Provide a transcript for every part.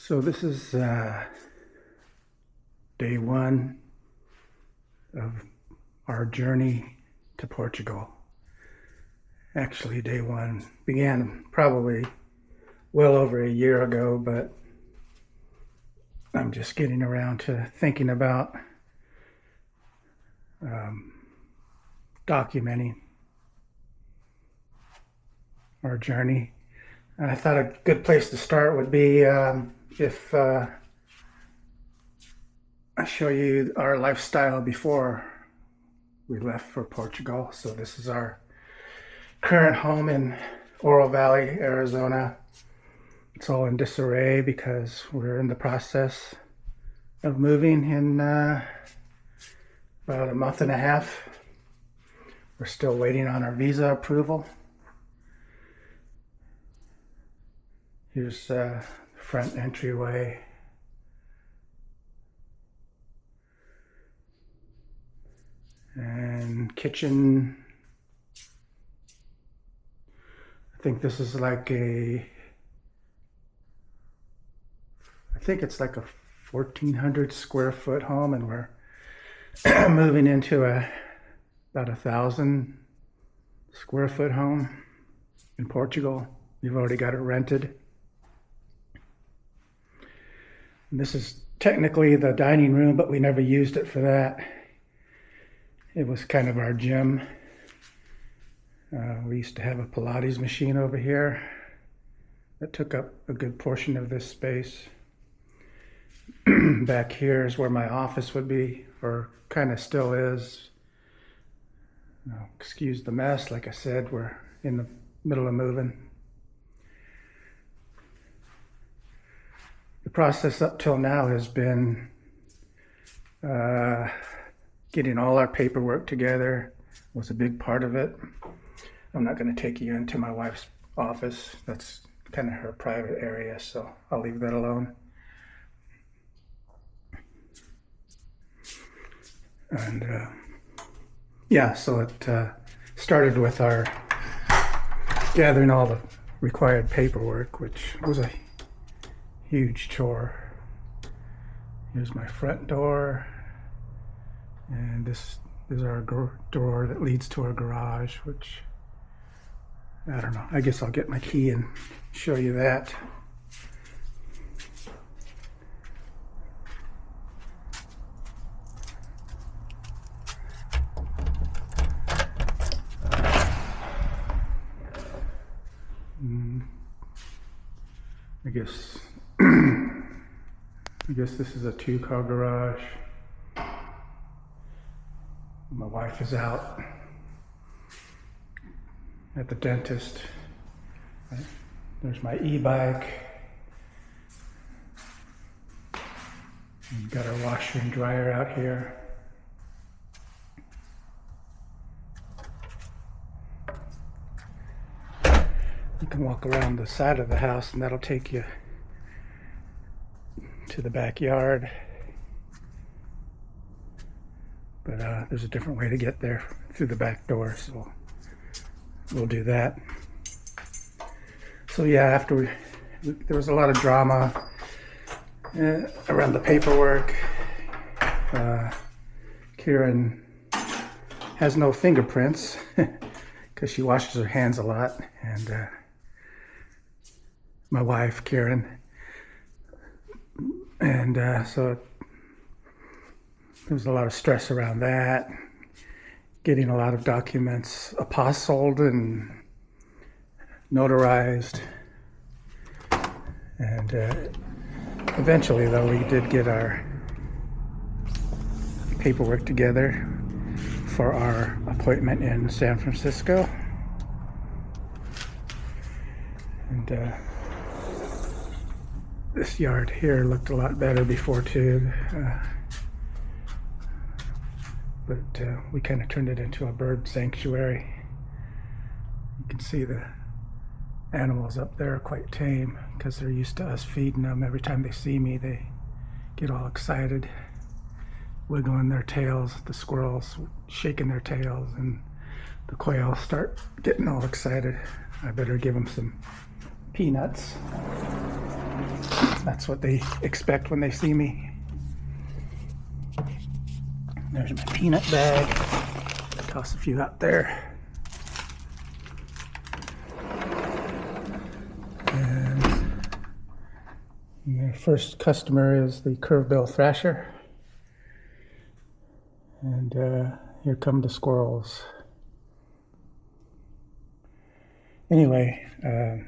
So this is day one of our journey to Portugal. Actually, day one began probably well over a year ago, but I'm just getting around to thinking about documenting our journey. And I thought a good place to start would be if I show you our lifestyle before we left for Portugal. So this is our current home in Oro Valley, Arizona. It's all in disarray because we're in the process of moving in about a month and a half. We're still waiting on our visa approval. Here's the front entryway. And kitchen. I think this is like I think it's like a 1,400 square foot home, and we're moving into about 1,000 square foot home in Portugal. We've already got it rented. And this is technically the dining room, but we never used it for that. It was kind of our gym. We used to have a Pilates machine over here that took up a good portion of this space. Back here is where my office would be, or kind of still is. Excuse the mess. Like I said, we're in the middle of moving. The process up till now has been getting all our paperwork together was a big part of it. I'm not going to take you into my wife's office. That's kind of her private area, so I'll leave that alone. And yeah, so it started with our gathering all the required paperwork, which was a huge chore. Here's my front door, and this is our door that leads to our garage, which I don't know. I guess I'll get my key and show you that. I guess this is a 2-car garage. My wife is out at the dentist. There's my e-bike. We've got our washer and dryer out here. You can walk around the side of the house, and that'll take you to the backyard. But there's a different way to get there through the back door, so we'll do that. So yeah, after there was a lot of drama around the paperwork. Karen has no fingerprints because she washes her hands a lot, and my wife, Karen, and so there was a lot of stress around that, getting a lot of documents apostilled and notarized. And eventually, though, we did get our paperwork together for our appointment in San Francisco. And this yard here looked a lot better before too. But we kind of turned it into a bird sanctuary. You can see the animals up there are quite tame because they're used to us feeding them. Every time they see me, they get all excited, wiggling their tails. The squirrels shaking their tails, and the quail start getting all excited. I better give them some peanuts. That's what they expect when they see me. There's my peanut bag. Toss a few out there. And their first customer is the curve-bill thrasher. And here come the squirrels. Anyway, let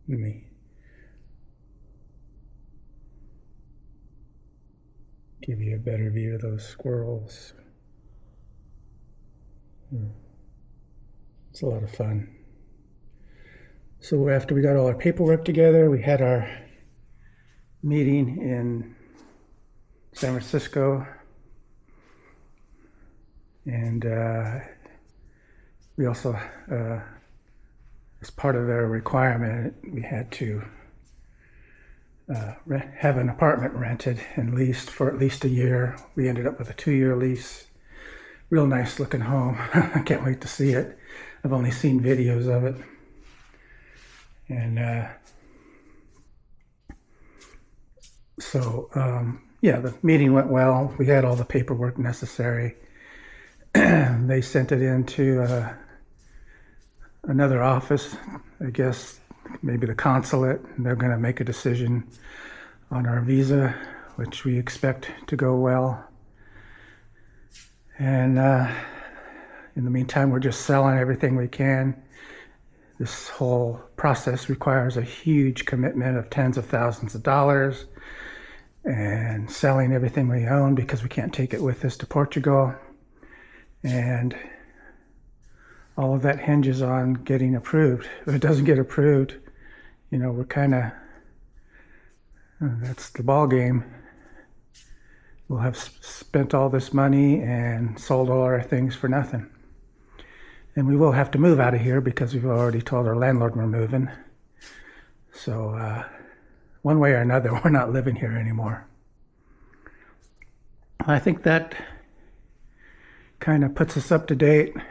me give you a better view of those squirrels. It's a lot of fun. So after we got all our paperwork together, we had our meeting in San Francisco, and we also, as part of their requirement, we had to have an apartment rented and leased for at least a year. We ended up with a 2-year lease. Real nice looking home. I can't wait to see it. I've only seen videos of it. And yeah, the meeting went well. We had all the paperwork necessary. They sent it into another office, I guess, maybe the consulate, and they're going to make a decision on our visa, which we expect to go well. And in the meantime, we're just selling everything we can. This whole process requires a huge commitment of tens of thousands of dollars, and selling everything we own because we can't take it with us to Portugal. And all of that hinges on getting approved. If it doesn't get approved, you know, we're kind of, that's the ball game. We'll have spent all this money and sold all our things for nothing. And we will have to move out of here because we've already told our landlord we're moving. So one way or another, we're not living here anymore. I think that kind of puts us up to date. I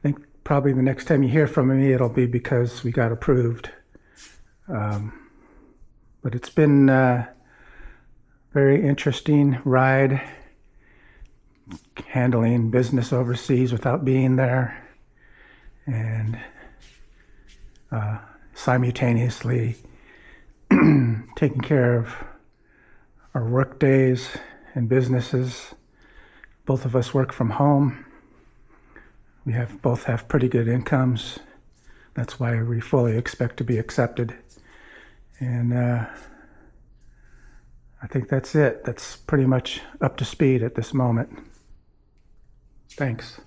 think probably the next time you hear from me, it'll be because we got approved. But it's been a very interesting ride, handling business overseas without being there, and simultaneously taking care of our work days and businesses. Both of us work from home. We both have pretty good incomes. That's why we fully expect to be accepted. And I think that's it. That's pretty much up to speed at this moment. Thanks.